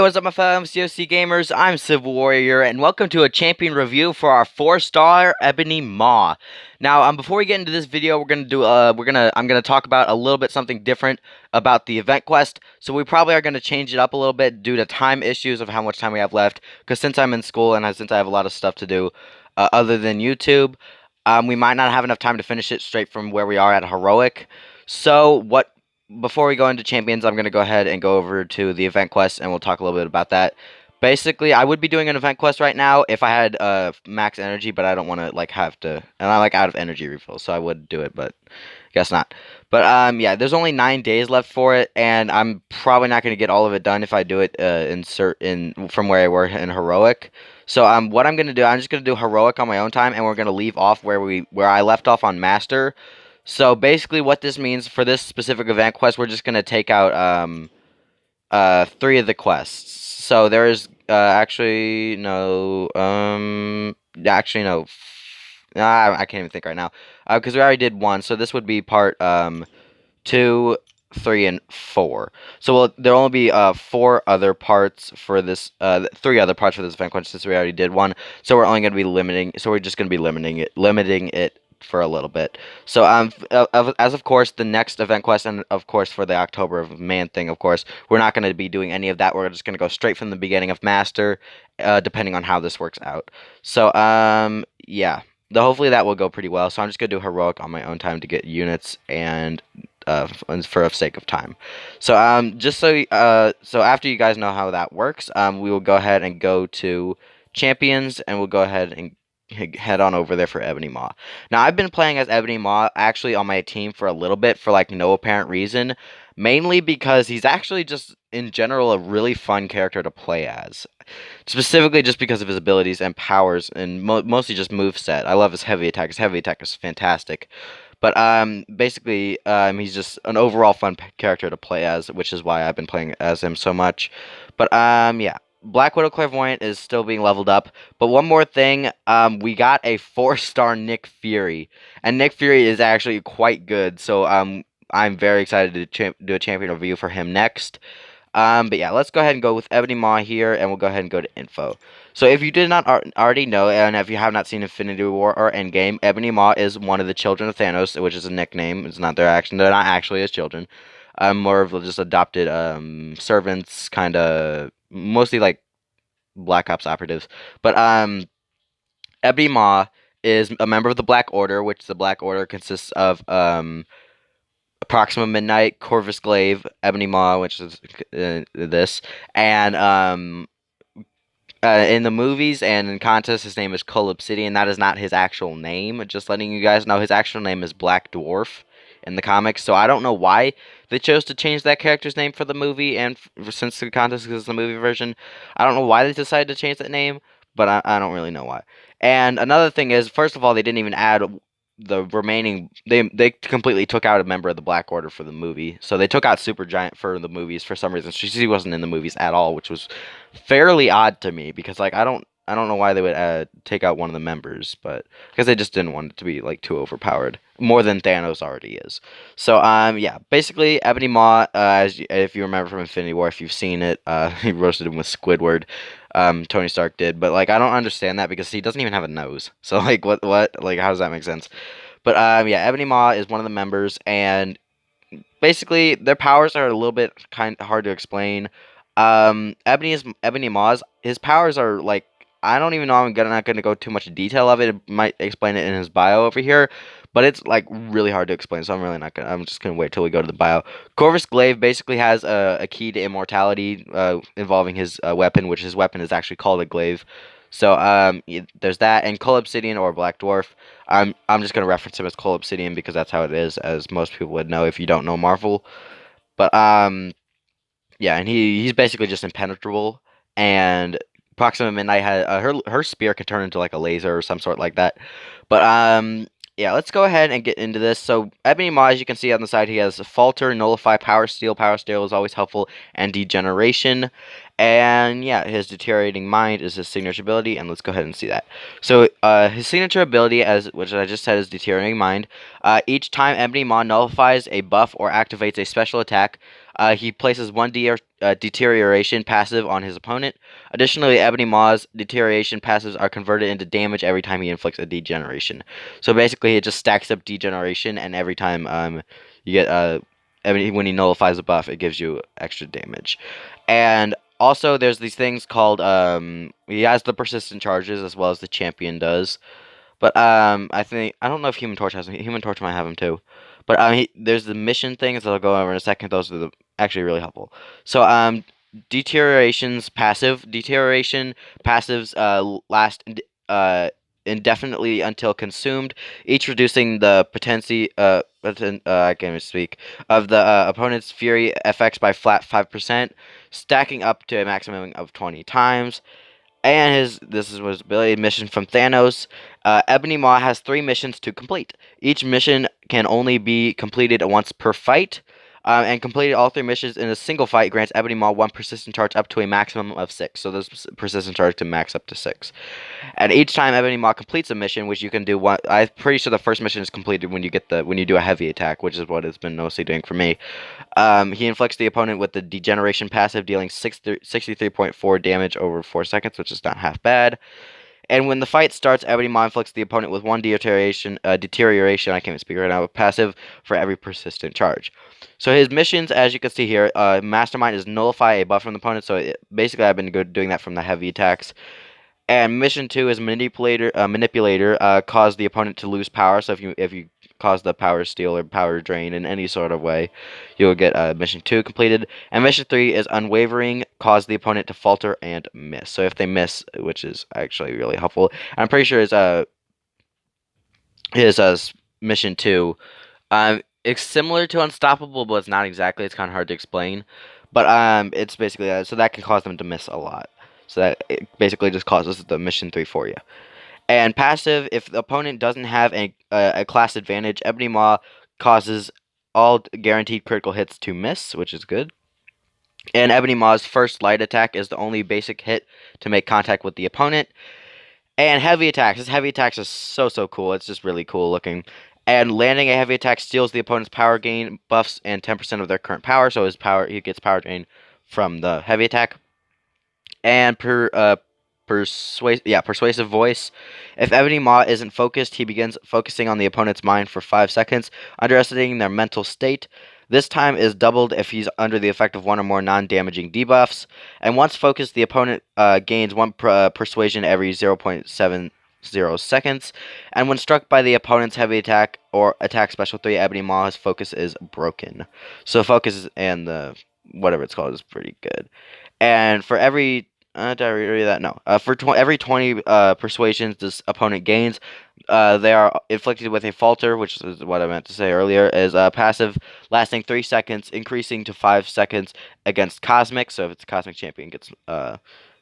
what's up, my fellow MCOC gamers? I'm Civil Warrior, and welcome to a champion review for our 4-star Ebony Maw. Now, before we get into this video, I'm gonna talk about a little bit something different about the event quest. So we probably are gonna change it up a little bit due to time issues of how much time we have left. Because since I'm in school and since I have a lot of stuff to do, other than YouTube, we might not have enough time to finish it straight from where we are at Heroic. Before we go into Champions, I'm going to go ahead and go over to the event quest, and we'll talk a little bit about that. Basically, I would be doing an event quest right now if I had max energy, but I don't want to, have to... And I'm, out of energy refill, so I would do it, but guess not. But, yeah, there's only 9 days left for it, and I'm probably not going to get all of it done if I do it from where I were in Heroic. So, what I'm going to do, I'm just going to do Heroic on my own time, and we're going to leave off where I left off on Master. So basically what this means for this specific event quest, we're just going to take out 3 of the quests. So there is actually no I can't even think right now because we already did 1. So this would be part 2, 3, and 4. So there'll only be 4 other parts for this 3 other parts for this event quest since we already did 1. So we're only going to be limiting it for a little bit. So as of course the next event quest, and of course for the October of Man thing, of course we're not going to be doing any of that. We're just going to go straight from the beginning of Master, depending on how this works out. So yeah, hopefully that will go pretty well. So I'm just going to do Heroic on my own time to get units and for the sake of time. So so after you guys know how that works, we will go ahead and go to Champions, and we'll go ahead and head on over there for Ebony Maw. Now, I've been playing as Ebony Maw actually on my team for a little bit for no apparent reason, mainly because he's actually just in general a really fun character to play as, specifically just because of his abilities and powers, and mostly just moveset. I love his heavy attack. His heavy attack is fantastic. But basically, he's just an overall fun character to play as, which is why I've been playing as him so much. But yeah. Black Widow Clairvoyant is still being leveled up, but one more thing, we got a 4-star Nick Fury, and Nick Fury is actually quite good, so I'm very excited to do a champion review for him next. But yeah, let's go ahead and go with Ebony Maw here, and we'll go ahead and go to info. So if you did not already know, and if you have not seen Infinity War or Endgame, Ebony Maw is one of the children of Thanos, which is a nickname. It's not they're not actually his children. More of just adopted servants, kind of mostly like Black Ops operatives. But Ebony Maw is a member of the Black Order, which the Black Order consists of Proxima Midnight, Corvus Glaive, Ebony Maw, which is this, and in the movies and in contests, his name is Cull Obsidian. That is not his actual name. Just letting you guys know, his actual name is Black Dwarf in the comics. So I don't know why they chose to change that character's name for the movie, and since the contest is the movie version, I don't know why they decided to change that name, but I don't really know why. And another thing is, first of all, they didn't even add the remaining. They completely took out a member of the Black Order for the movie. So they took out Supergiant for the movies for some reason. She wasn't in the movies at all, which was fairly odd to me because I don't know why they would take out one of the members, but because they just didn't want it to be too overpowered, more than Thanos already is. So yeah, basically Ebony Maw, if you remember from Infinity War, if you've seen it, he roasted him with Squidward. Tony Stark did, but I don't understand that because he doesn't even have a nose. So what how does that make sense? But yeah, Ebony Maw is one of the members, and basically their powers are a little bit kind of hard to explain. Ebony Maw's, his powers are I don't even know. I'm not gonna go too much detail of it. It might explain it in his bio over here, but it's really hard to explain. So I'm really not gonna. I'm just gonna wait till we go to the bio. Corvus Glaive basically has a key to immortality involving his weapon, which his weapon is actually called a glaive. So there's that, and Cull Obsidian or Black Dwarf. I'm just gonna reference him as Cull Obsidian because that's how it is, as most people would know if you don't know Marvel. But yeah, and he's basically just impenetrable, and Proxima Midnight had her spear can turn into a laser or some sort like that. But yeah, let's go ahead and get into this. So Ebony Maw, as you can see on the side, he has Falter, Nullify, Power Steal. Power Steal is always helpful, and Degeneration. And yeah, his Deteriorating Mind is his signature ability, and let's go ahead and see that. So his signature ability, which I just said, is Deteriorating Mind. Each time Ebony Maw nullifies a buff or activates a special attack, He places one deterioration passive on his opponent. Additionally, Ebony Maw's deterioration passives are converted into damage every time he inflicts a degeneration. So basically, it just stacks up degeneration, and every time you get Ebony, when he nullifies a buff, it gives you extra damage. And also, there's these things called he has the persistent charges as well as the champion does. But I don't know if Human Torch has them. Human Torch might have them too. But there's the mission things that I'll go over in a second. Those are actually really helpful. So deterioration passives last indefinitely until consumed, each reducing the potency I can't even speak of the opponent's fury effects by flat 5%, stacking up to a maximum of 20 times. And this is his ability mission from Thanos. Ebony Maw has 3 missions to complete. Each mission can only be completed once per fight. And completing all 3 missions in a single fight grants Ebony Maw 1 persistent charge up to a maximum of 6. So there's persistent charge to max up to 6. And each time Ebony Maw completes a mission, which you can do one, I'm pretty sure the first mission is completed when you do a heavy attack, which is what it's been mostly doing for me. He inflicts the opponent with the degeneration passive, dealing 63.4 damage over 4 seconds, which is not half bad. And when the fight starts, Ebony Maw inflicts the opponent with 1 deterioration, I can't even speak right now, passive for every persistent charge. So his missions, as you can see here, Mastermind is nullify a buff from the opponent, so basically I've been doing that from the heavy attacks. And mission 2 is manipulator, cause the opponent to lose power, so if you cause the power steal or power drain in any sort of way, you'll get mission 2 completed. And mission 3 is unwavering, cause the opponent to falter and miss. So if they miss, which is actually really helpful, I'm pretty sure his mission 2, it's similar to unstoppable, but it's not exactly. It's kind of hard to explain, but it's basically so that can cause them to miss a lot. So that it basically just causes the mission 3 for you. And passive, if the opponent doesn't have a class advantage, Ebony Maw causes all guaranteed critical hits to miss, which is good. And Ebony Maw's first light attack is the only basic hit to make contact with the opponent. And heavy attacks. His heavy attacks is so cool. It's just really cool looking. And landing a heavy attack steals the opponent's power gain buffs and 10% of their current power. So he gets power gain from the heavy attack. And persuasive voice. If Ebony Maw isn't focused, he begins focusing on the opponent's mind for 5 seconds, underestimating their mental state. This time is doubled if he's under the effect of 1 or more non-damaging debuffs. And once focused, the opponent gains 1 persuasion every 0.70 seconds. And when struck by the opponent's heavy attack or attack special 3, Ebony Maw's focus is broken. So focus and the whatever it's called is pretty good. And for every did I read that? No. For every 20 persuasions this opponent gains, they are inflicted with a falter, which is what I meant to say earlier, is passive lasting 3 seconds, increasing to 5 seconds against Cosmic. So if it's a Cosmic champion, gets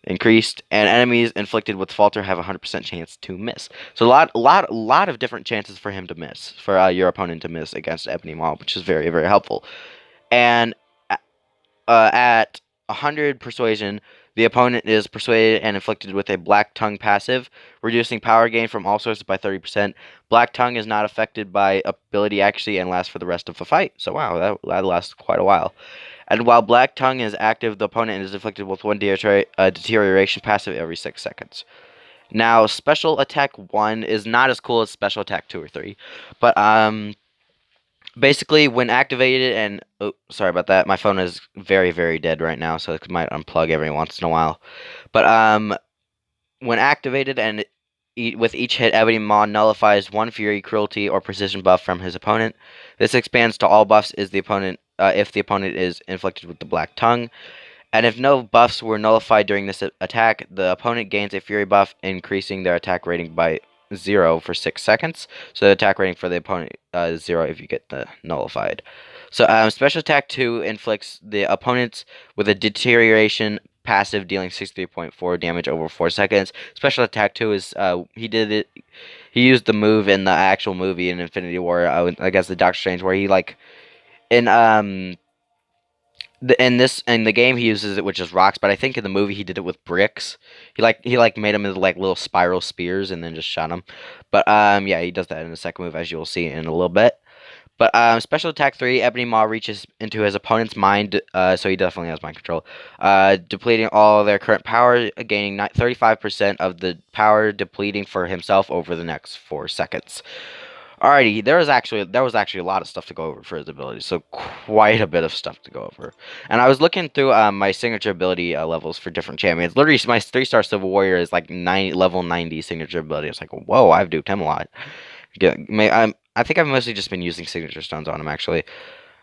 increased, and enemies inflicted with falter have a 100% chance to miss. So a lot of different chances for him to miss, for your opponent to miss against Ebony Maw, which is very helpful. And at 100 persuasion, the opponent is persuaded and inflicted with a Black Tongue passive, reducing power gain from all sources by 30%. Black Tongue is not affected by ability accuracy and lasts for the rest of the fight. So wow, that lasts quite a while. And while Black Tongue is active, the opponent is inflicted with 1 deterioration passive every 6 seconds. Now, Special Attack 1 is not as cool as Special Attack 2 or 3, but basically, when activated, and oh, sorry about that, my phone is very dead right now, so it might unplug every once in a while. But when activated and with each hit, Ebony Maw nullifies 1 Fury, Cruelty, or Precision buff from his opponent. This expands to all buffs if the opponent is inflicted with the Black Tongue. And if no buffs were nullified during this attack, the opponent gains a Fury buff, increasing their attack rating by 0 for 6 seconds. So the attack rating for the opponent is 0 if you get the nullified. So Special Attack 2 inflicts the opponents with a deterioration passive, dealing 63.4 damage over 4 seconds. Special Attack 2 is he used the move in the actual movie in Infinity War, I guess the Doctor Strange, where he in the game he uses it with just rocks, but I think in the movie he did it with bricks. He made them into little spiral spears and then just shot them. But yeah, he does that in the second move, as you'll see in a little bit. But special attack 3, Ebony Maw reaches into his opponent's mind, so he definitely has mind control, depleting all their current power, gaining 35% of the power, depleting for himself over the next 4 seconds. Alrighty, there was actually a lot of stuff to go over for his abilities, so quite a bit of stuff to go over. And I was looking through my signature ability levels for different champions. Literally, my 3-star Civil Warrior is like level 90 signature ability. It's like, whoa, I've duped him a lot. I think I've mostly just been using signature stones on him actually.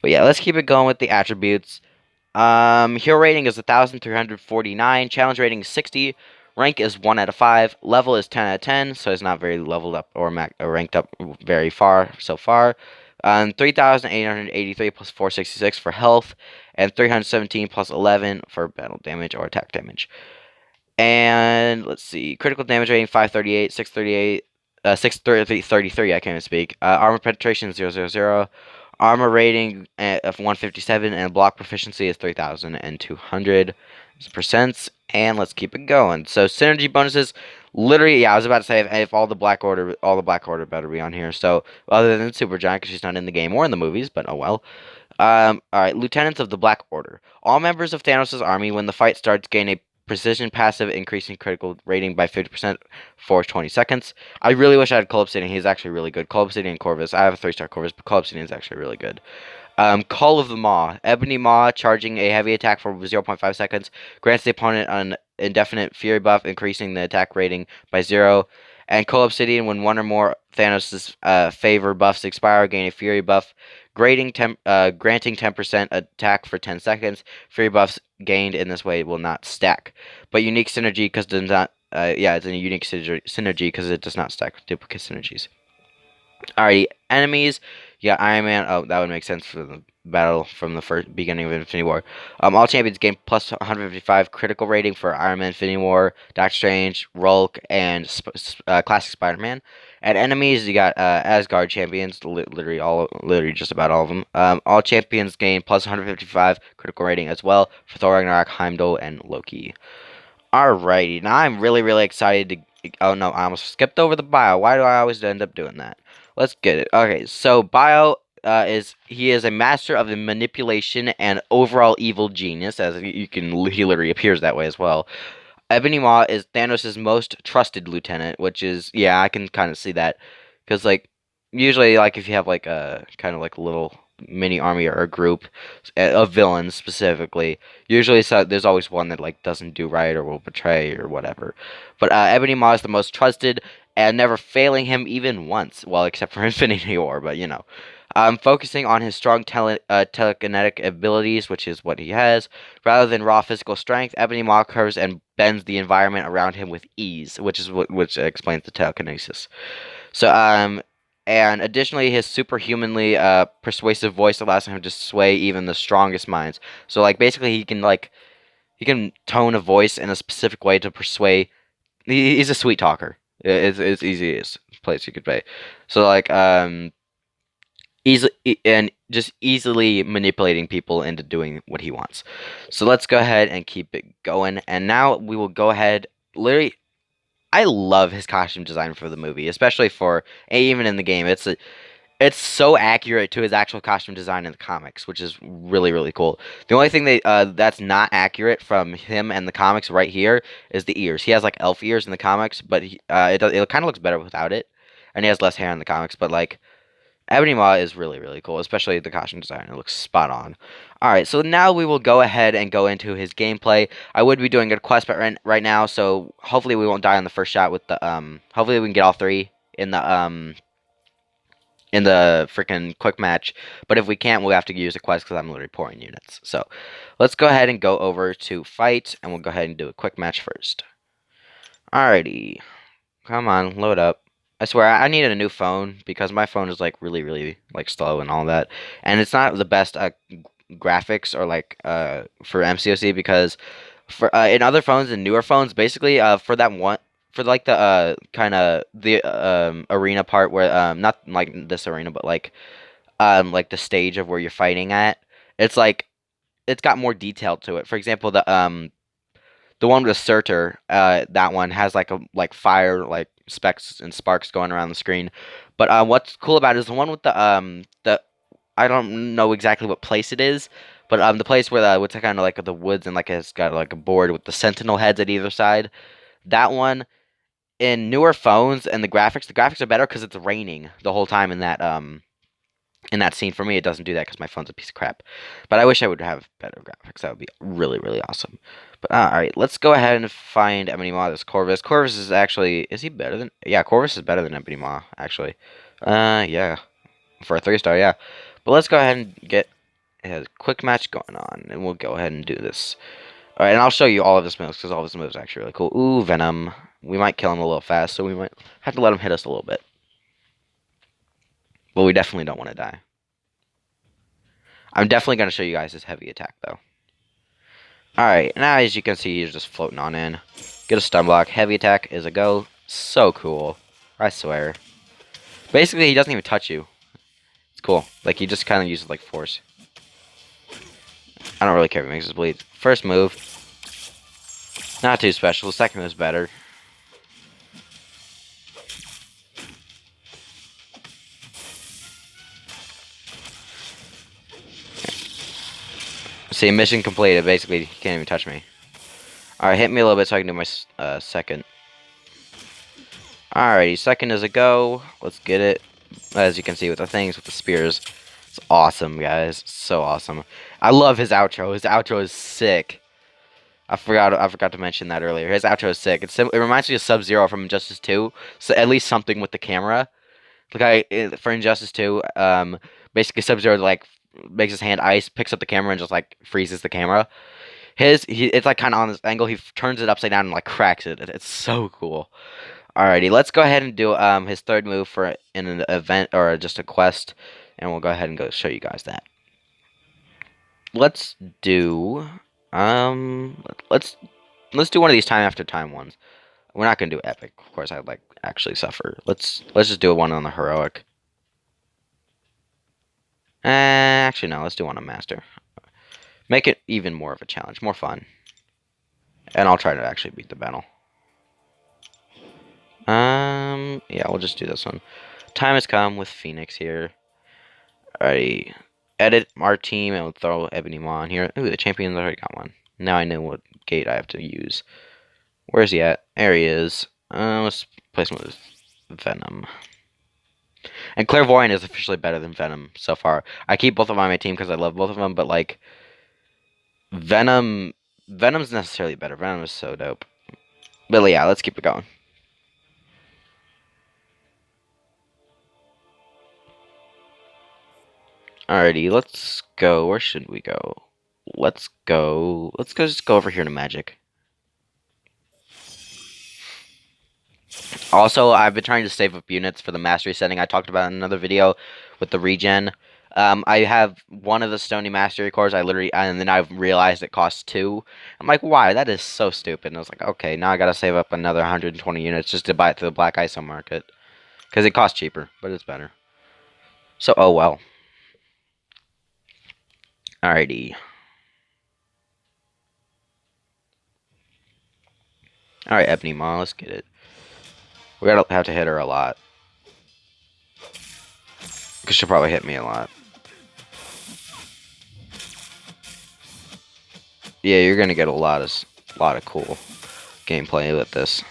But yeah, let's keep it going with the attributes. Hero rating is 1,349. Challenge rating is 60. Rank is 1 out of 5. Level is 10 out of 10, so it's not very leveled up or ranked up very far so far. 3,883 plus 466 for health, and 317 plus 11 for battle damage or attack damage. And let's see, critical damage rating 538, 638, 633. I can't even speak. Armor penetration 000. Armor rating of 157, and block proficiency is 3,200%. And let's keep it going. So synergy bonuses, literally, yeah, I was about to say if all the Black Order better be on here. So other than Supergiant, because she's not in the game or in the movies, but oh well. All right, Lieutenants of the Black Order. All members of Thanos' army, when the fight starts, gain a precision passive, increasing critical rating by 50% for 20 seconds. I really wish I had Cull Obsidian. He's actually really good. Cull Obsidian and Corvus. I have a 3-star Corvus, but Cull Obsidian is actually really good. Call of the Maw. Ebony Maw, charging a heavy attack for 0.5 seconds, grants the opponent an indefinite fury buff, increasing the attack rating by 0. And Cull Obsidian, when one or more Thanos' favor buffs expire, gain a fury buff, granting 10% attack for 10 seconds. Fury buffs gained in this way will not stack. But unique synergy because does not. It's a unique synergy because it does not stack with duplicate synergies. Alrighty, enemies. Yeah, Iron Man. Oh, that would make sense for the battle from the first beginning of Infinity War. All champions gain plus 155 critical rating for Iron Man, Infinity War, Doctor Strange, Hulk, and classic Spider-Man. And enemies, you got Asgard champions, literally just about all of them. All champions gain plus 155 critical rating as well for Thor, Ragnarok, Heimdall, and Loki. Alrighty, now I'm really, really excited to... Oh no, I almost skipped over the bio. Why do I always end up doing that? Let's get it. Okay, so Bio he is a master of the manipulation and overall evil genius, as he literally appears that way as well. Ebony Maw is Thanos' most trusted lieutenant, which is, yeah, I can kind of see that, because like usually like if you have like a kind of like a little mini army or a group of villains specifically, usually there's always one that like doesn't do right or will betray or whatever. But Ebony Maw is the most trusted, and never failing him even once, well, except for Infinity War, but you know. Focusing on his strong telekinetic abilities, which is what he has, rather than raw physical strength, Ebony Maw curves and bends the environment around him with ease, which explains the telekinesis. So, and additionally, his superhumanly persuasive voice allows him to sway even the strongest minds. So, like, basically, he can tone a voice in a specific way to persuade. He's a sweet talker. It's easiest place you could play. So, like, easily manipulating people into doing what he wants. So let's go ahead and keep it going. And now we will go ahead. Literally, I love his costume design for the movie, especially even in the game. It's so accurate to his actual costume design in the comics, which is really, really cool. The only thing that's not accurate from him and the comics right here is the ears. He has like elf ears in the comics, but it kind of looks better without it, and he has less hair in the comics. But like, Ebony Maw is really, really cool, especially the costume design. It looks spot on. Alright, so now we will go ahead and go into his gameplay. I would be doing a quest right now, so hopefully we won't die on the first shot with the, hopefully we can get all 3 in the freaking quick match. But if we can't, we'll have to use a quest because I'm literally pouring units. So, let's go ahead and go over to fight, and we'll go ahead and do a quick match first. Alrighty. Come on, load up. I swear, I needed a new phone because my phone is like really, really like slow and all that, and it's not the best graphics or like for MCOC because for in other phones and newer phones, basically for that one for like the kind of the arena part where not like this arena but like the stage of where you're fighting at, it's like it's got more detail to it. For example, the one with Surtur, that one has like fire, like specks and sparks going around the screen. But what's cool about it is the one with the I don't know exactly what place it is, but the place where the what's kind of like the woods and like it's got like a board with the sentinel heads at either side. That one in newer phones and the graphics are better because it's raining the whole time in that scene. For me, it doesn't do that because my phone's a piece of crap. But I wish I would have better graphics. That would be really, really awesome. But all right, let's go ahead and find Ebony Maw. This Corvus. Corvus is actually is he better than? Yeah, Corvus is better than Ebony Maw actually. Yeah, for a 3-star, yeah. But let's go ahead and get a quick match going on, and we'll go ahead and do this. All right, and I'll show you all of his moves because all of his moves are actually really cool. Ooh, Venom. We might kill him a little fast, so we might have to let him hit us a little bit. But we definitely don't want to die. I'm definitely going to show you guys his heavy attack, though. Alright, now as you can see, he's just floating on in. Get a stun block. Heavy attack is a go. So cool. I swear. Basically, he doesn't even touch you. It's cool. Like, he just kind of uses, like, force. I don't really care if he makes us bleed. First move. Not too special. Second move's better. See, mission completed. Basically, he can't even touch me. Alright, hit me a little bit so I can do my second. Alrighty, second is a go. Let's get it. As you can see with the things, with the spears. It's awesome, guys. So awesome. I love his outro. His outro is sick. I forgot to mention that earlier. His outro is sick. It reminds me of Sub-Zero from Injustice 2. So at least something with the camera. Like for Injustice 2, basically Sub-Zero like makes his hand ice, picks up the camera, and just like freezes the camera. It's like kind of on this angle. He turns it upside down and like cracks it. It's so cool. Alrighty, let's go ahead and do his third move for in an event or just a quest, and we'll go ahead and go show you guys that. Let's do let's do one of these time after time ones. We're not gonna do epic, of course. I'd like actually suffer. Let's just do one on the heroic. Actually no, let's do one on master. Make it even more of a challenge, more fun. And I'll try to actually beat the battle. Yeah, we'll just do this one. Time has come with Phoenix here. Alrighty. Edit our team and we'll throw Ebony Maw on here. Ooh, the champion's already got one. Now I know what gate I have to use. Where's he at? There he is. Let's place him with Venom. And Clairvoyant is officially better than Venom so far. I keep both of them on my team because I love both of them, but like Venom's necessarily better. Venom is so dope. But yeah, let's keep it going. Alrighty, let's go. Where should we go? Let's just go over here to Magic. Also, I've been trying to save up units for the mastery setting I talked about in another video with the regen. I have one of the Stony Mastery cores. And then I realized it costs 2. I'm like, why? That is so stupid. And I was like, okay, now I gotta save up another 120 units just to buy it through the Black ISO market. Because it costs cheaper, but it's better. So, oh well. Alrighty. Alright, Ebony Maw, let's get it. We're gonna have to hit her a lot. Because she'll probably hit me a lot. Yeah, you're gonna get a lot of cool gameplay with this.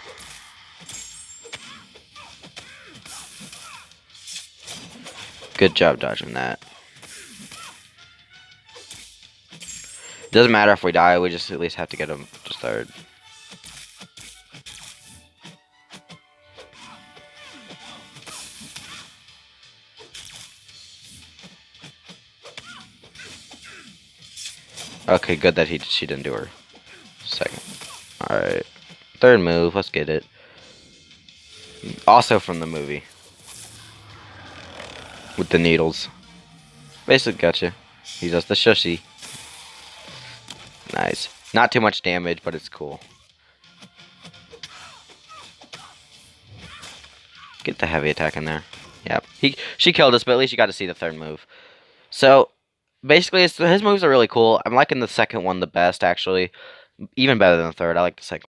Good job dodging that. Doesn't matter if we die, we just at least have to get him to third. Okay, good that she didn't do her second. Alright. Third move, let's get it. Also from the movie. With the needles. Basically gotcha. He does the shushy. Nice. Not too much damage, but it's cool. Get the heavy attack in there. Yep. She killed us, but at least you got to see the third move. So, basically, his moves are really cool. I'm liking the second one the best, actually. Even better than the third. I like the second